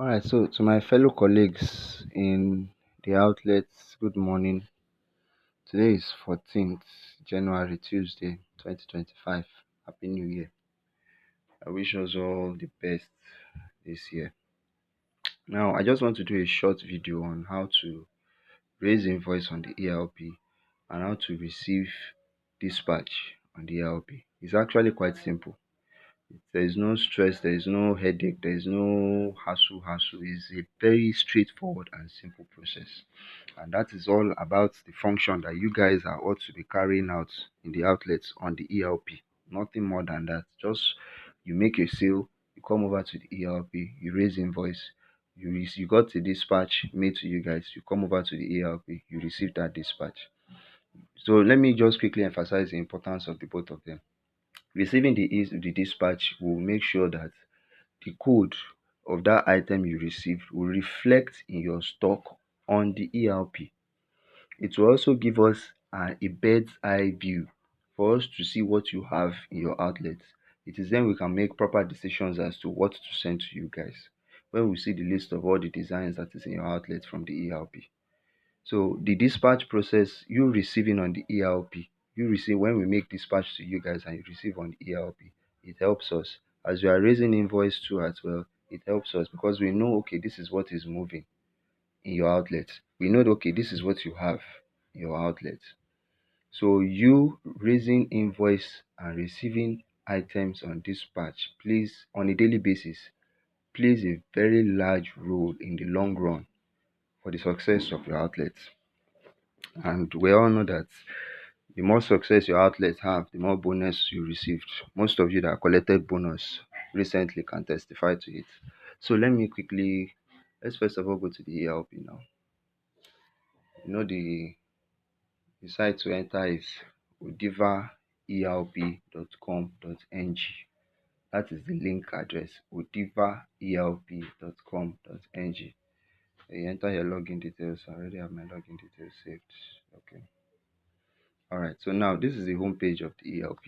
All right, so to my fellow colleagues in the outlets, good morning. Today is 14th January, Tuesday, 2025. Happy New Year. I wish us all the best this year. Now, I just want to do a short video on how to raise invoice on the ERP and how to receive dispatch on the ERP. It's actually quite simple. There is no stress, there is no headache, there is no hassle. It's a very straightforward and simple process. And that is all about the function that you guys are ought to be carrying out in the outlets on the ELP. Nothing more than that. Just you make a sale, you come over to the ELP, you raise invoice, you got a dispatch made to you guys, you come over to the ELP, you receive that dispatch. So let me just quickly emphasize the importance of the both of them. Receiving the dispatch will make sure that the code of that item you received will reflect in your stock on the ERP. It will also give us a bird's eye view for us to see what you have in your outlet. It is then we can make proper decisions as to what to send to you guys when we see the list of all the designs that is in your outlet from the ERP. So the dispatch process, you receiving on the ERP, you receive when we make dispatch to you guys and you receive on the ERP, it helps us. As you are raising invoice too as well, it helps us because we know, okay, this is what is moving in your outlet. We know, okay, this is what you have in your outlet. So you raising invoice and receiving items on dispatch, please, on a daily basis, plays a very large role in the long run for the success of your outlet. And we all know that the more success your outlets have, the more bonus you received. Most of you that collected bonus recently can testify to it. So let's first of all go to the ELP now. You know the site to enter is odevaerp.com.ng. That is the link address, odevaerp.com.ng. You enter your login details. I already have my login details saved. Okay. All right. So now this is the home page of the ELP.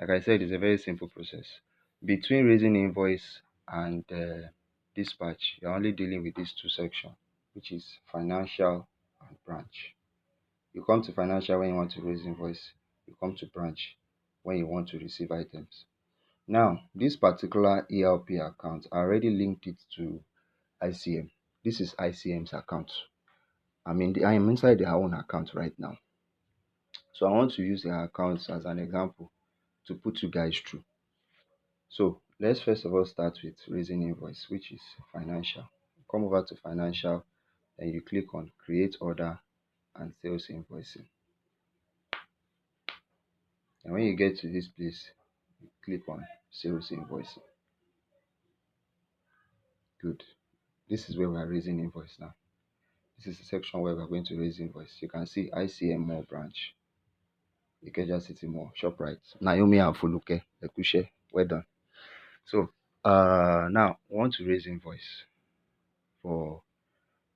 Like I said, it's a very simple process. Between raising invoice and dispatch, you're only dealing with these two sections, which is financial and branch. You come to financial when you want to raise invoice. You come to branch when you want to receive items. Now, this particular ELP account, I already linked it to ICM. This is ICM's account. I am inside their own account right now. So I want to use their accounts as an example to put you guys through. So let's first of all start with raising invoice, which is financial. Come over to financial, then you click on create order and sales invoicing. And when you get to this place, you click on sales invoicing. Good. This is where we are raising invoice now. This is the section where we are going to raise invoice. You can see ICM Mall branch, Ikeja City Mall, ShopRite, Naomi and Fuluke, Ekushe. Well done. So now we want to raise invoice for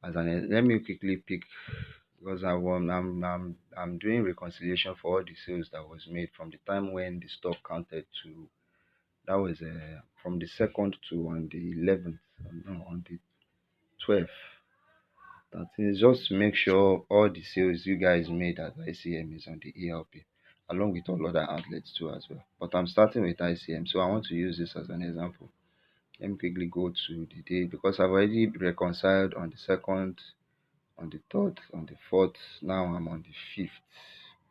let me quickly pick because I'm doing reconciliation for all the sales that was made from the time when the stock counted to that was from the 2nd to on the 11th, no, on the 12th. That is just to make sure all the sales you guys made at ICM is on the ELP, along with all other outlets too as well. But I'm starting with ICM, so I want to use this as an example. Let me quickly go to the day because I've already reconciled on the 2nd, on the 3rd, on the 4th. Now I'm on the 5th.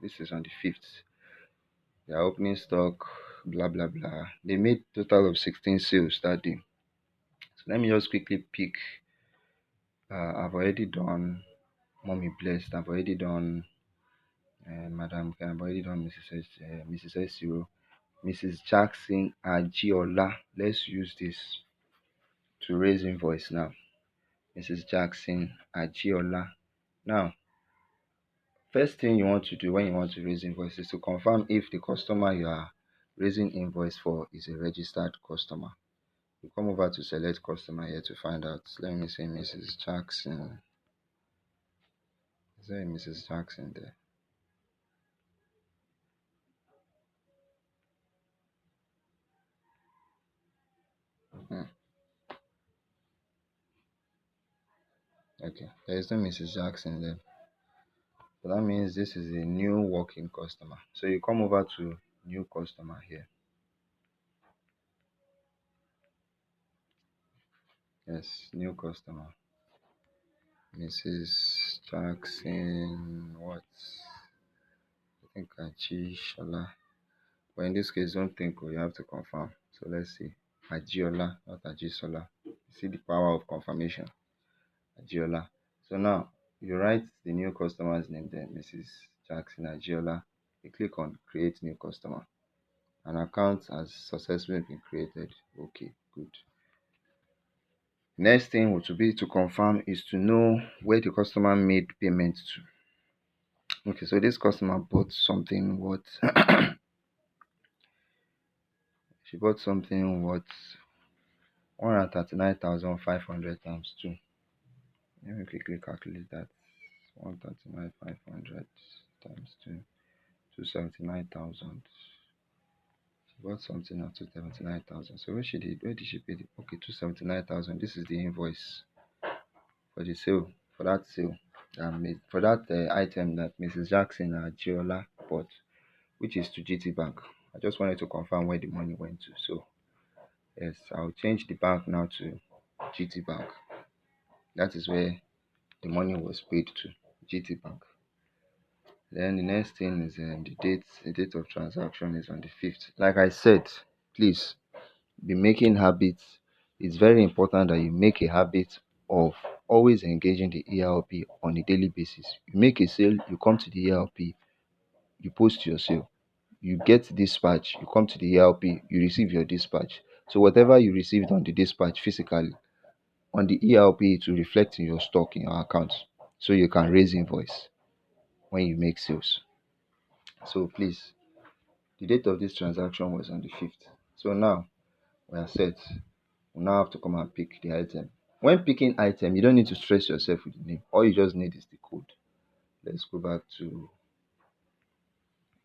This is on the 5th. They are opening stock, blah blah blah. They made total of 16 sales that day. So let me just quickly pick. I've already done Mommy Blessed. I've already done Madam. I've already done Mrs. S0, Mrs. Jackson Agiola. Let's use this to raise invoice now. Mrs. Jackson Agiola. Now, first thing you want to do when you want to raise invoice is to confirm if the customer you are raising invoice for is a registered customer. You come over to select customer here to find out. Let me say Mrs. Jackson. Is there a Mrs. Jackson there? Hmm. Okay, there is no Mrs. Jackson there. So that means this is a new working customer. So you come over to new customer here. Yes, new customer. Mrs. Jackson, what? I think Ajishola. But in this case, don't think, oh, you have to confirm. So let's see. Ajiola, not Ajisola. You see the power of confirmation. Ajiola. So now you write the new customer's name there, Mrs. Jackson Ajiola. You click on create new customer. An account has successfully been created. Okay, good. Next thing to be to confirm is to know where the customer made payment to. Okay, so this customer bought something worth she bought something worth 139,500 times 2. Let me quickly calculate that. 139,500 times 2. 279,000. She bought something at 279,000. So where did she pay the okay 279,000? This is the invoice for the sale, for that sale for that item that Mrs. Jackson Giola bought, which is to GT Bank. I just wanted to confirm where the money went to. So yes, I'll change the bank now to GT Bank. That is where the money was paid to, GT Bank. Then the next thing is the date. The date of transaction is on the 5th. Like I said, please be making habits. It's very important that you make a habit of always engaging the ERP on a daily basis. You make a sale, you come to the ERP, you post your sale. You get dispatch, you come to the ERP, you receive your dispatch. So whatever you received on the dispatch physically, on the ERP it will reflect in your stock in your account. So you can raise invoice when you make sales. So please, the date of this transaction was on the 5th. So now we are set. We now have to come and pick the item. When picking item, you don't need to stress yourself with the name. All you just need is the code. Let's go back to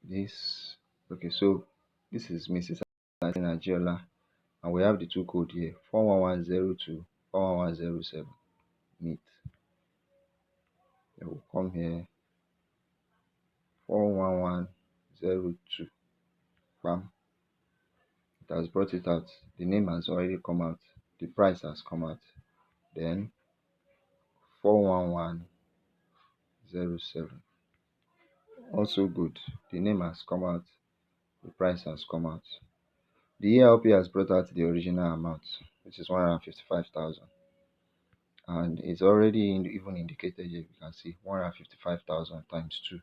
this. Okay, so this is Mrs. Agiola, and we have the two code here 41102 41107. Meet. Then we'll come here 41102. Bam. It has brought it out. The name has already come out. The price has come out. Then 41107. Also good. The name has come out. The price has come out. The ELP has brought out the original amount, which is 155,000, and it's already even indicated here. You can see 155,000 times 2,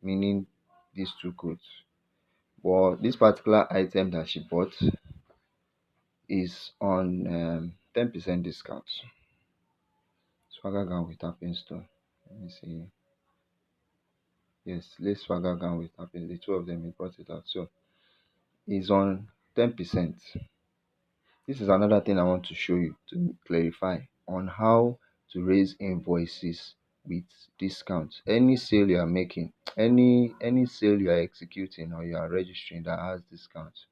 meaning these two codes. But this particular item that she bought is on 10% discount. Swagger gown with tapping store. Let me see. Yes, lace swagger gown with tapping. The two of them, he brought it out. So it's on 10%. This is another thing I want to show you to clarify on how to raise invoices with discounts. Any sale you are making, any sale you are executing or you are registering that has discounts,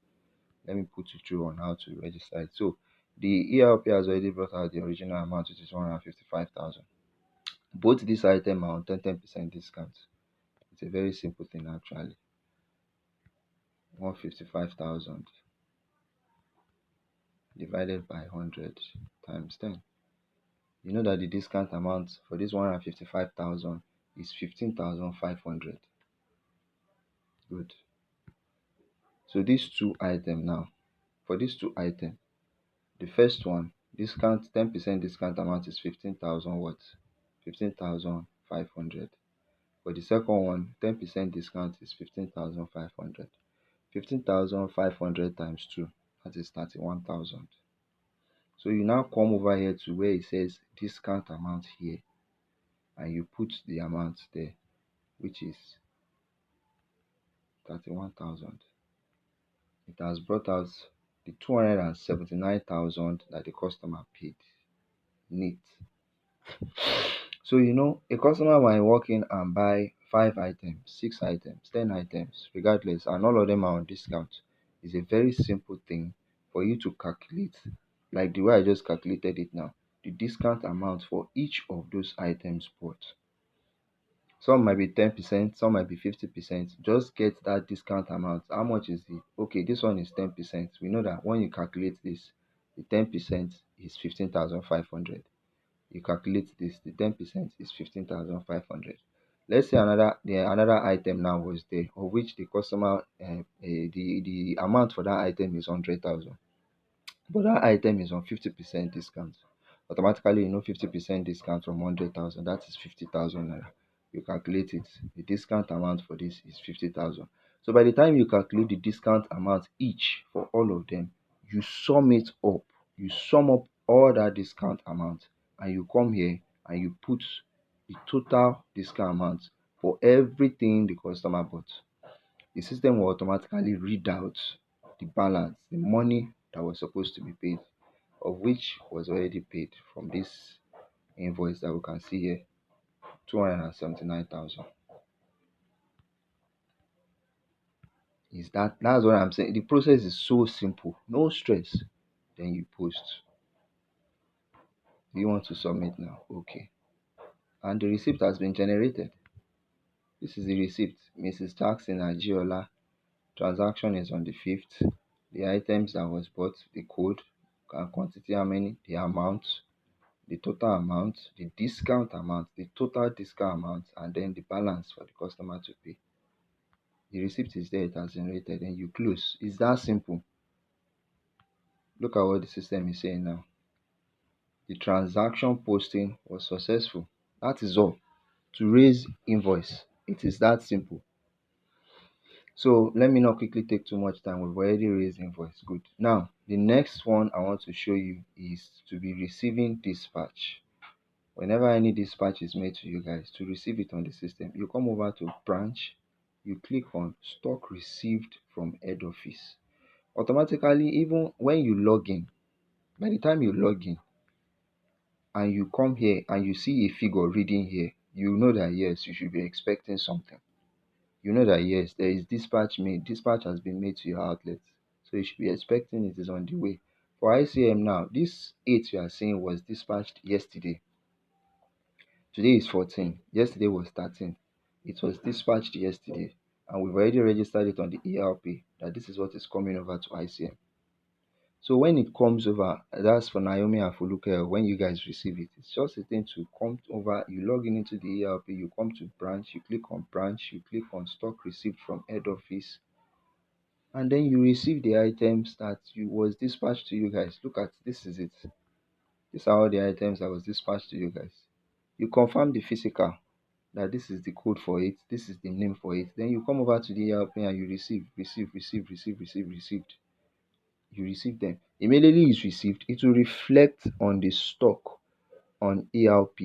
let me put you through on how to register it. So the ELP has already brought out the original amount, which is 155,000. Both this item are on 10% discount. It's a very simple thing actually. 155,000 divided by 100 times 10. You know that the discount amount for this 155,000 is 15,500. Good. So these two items now, for these two items, the first one, discount 10% discount amount is 15,000 what? 15,500. For the second one, 10% discount is 15,500. 15,500 times 2, that is 31,000. So you now come over here to where it says discount amount here, and you put the amount there, which is 31,000. It has brought out the 279,000 that the customer paid. Neat. So a customer might walk in and buy 5 items, 6 items, 10 items, regardless, and all of them are on discount. It's a very simple thing for you to calculate, like the way I just calculated it now. the discount amount for each of those items bought. Some might be 10%, some might be 50%. Just get that discount amount. How much is it? Okay, this one is 10%. We know that when you calculate this, the 10% is 15,500. You calculate this, the 10% is 15,500. Let's say another item now was there, of which the customer the amount for that item is 100,000, but that item is on 50% discount. Automatically, 50% discount from 100,000, that is 50,000 naira. You calculate it, the discount amount for this is 50,000. So by the time you calculate the discount amount each for all of them, you sum it up. You sum up all that discount amount, and you come here and you put the total discount amount for everything the customer bought. The system will automatically read out the balance, the money that was supposed to be paid, of which was already paid from this invoice that we can see here, 279,000. That's what I'm saying. The process is so simple, no stress. Then you post. Do you want to submit now? Okay. And the receipt has been generated. This is the receipt. Mrs. Jackson Ajiola. Transaction is on the 5th. The items that was bought, the code, and quantity, how many, the amount, the total amount, the discount amount, the total discount amount, and then the balance for the customer to pay. The receipt is there, it has generated, and you close. It's that simple. Look at what the system is saying now. The transaction posting was successful. That is all. To raise invoice, it is that simple. So let me not quickly take too much time. We've already raised invoice. Good. Now, the next one I want to show you is to be receiving dispatch. Whenever any dispatch is made to you guys, to receive it on the system, you come over to branch, you click on stock received from head office. Automatically, even when you log in, by the time you log in and you come here and you see a figure reading here, you know that yes, you should be expecting something. You know that yes, there is dispatch made. Dispatch has been made to your outlet. So you should be expecting it is on the way. For ICM now, this 8 you are seeing was dispatched yesterday. Today is 14. Yesterday was 13. It was dispatched yesterday. And we've already registered it on the ERP that this is what is coming over to ICM. So when it comes over, that's for Naomi and Fuluke, when you guys receive it, it's just a thing to come over, you log in into the ERP, you come to branch, you click on branch, you click on stock received from head office, and then you receive the items that you was dispatched to you guys. Look at this, is it. These are all the items that was dispatched to you guys. You confirm the physical, that this is the code for it, this is the name for it. Then you come over to the ERP and you received. You receive them. Immediately it's received, it will reflect on the stock on ERP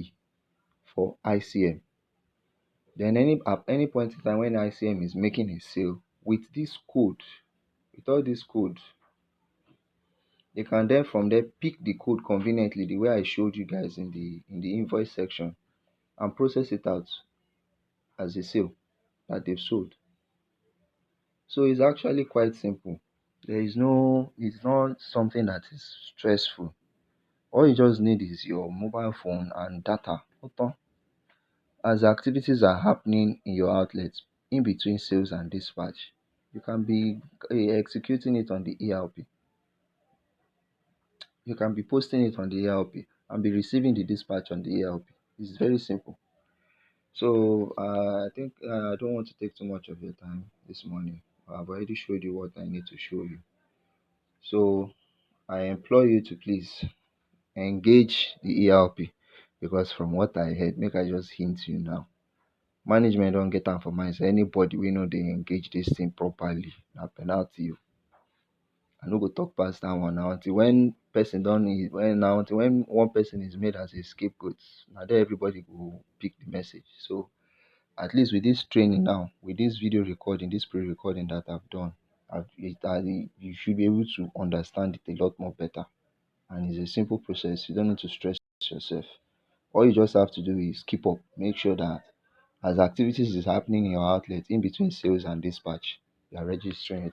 for ICM. Then at any point in time when ICM is making a sale with this code, with all this code, they can then from there pick the code conveniently the way I showed you guys in the invoice section and process it out as a sale that they've sold. So it's actually quite simple. It's not something that is stressful. All you just need is your mobile phone and data. As activities are happening in your outlets in between sales and dispatch, you can be executing it on the ERP. You can be posting it on the ERP and be receiving the dispatch on the ERP. It's very simple. So I think I don't want to take too much of your time this morning. I've already showed you what I need to show you. So I implore you to please engage the ERP, because from what I heard, make I just hint you now. Management don't get am for mind. So anybody we know they engage this thing properly, na penalty. I no go talk past that one now until when person don't until when one person is made as a scapegoat. Now there everybody will pick the message. So at least with this training now, with this video recording, this pre-recording that I've done, you should be able to understand it a lot more better. And it's a simple process. You don't need to stress yourself. All you just have to do is keep up. Make sure that as activities is happening in your outlet in between sales and dispatch, you are registering it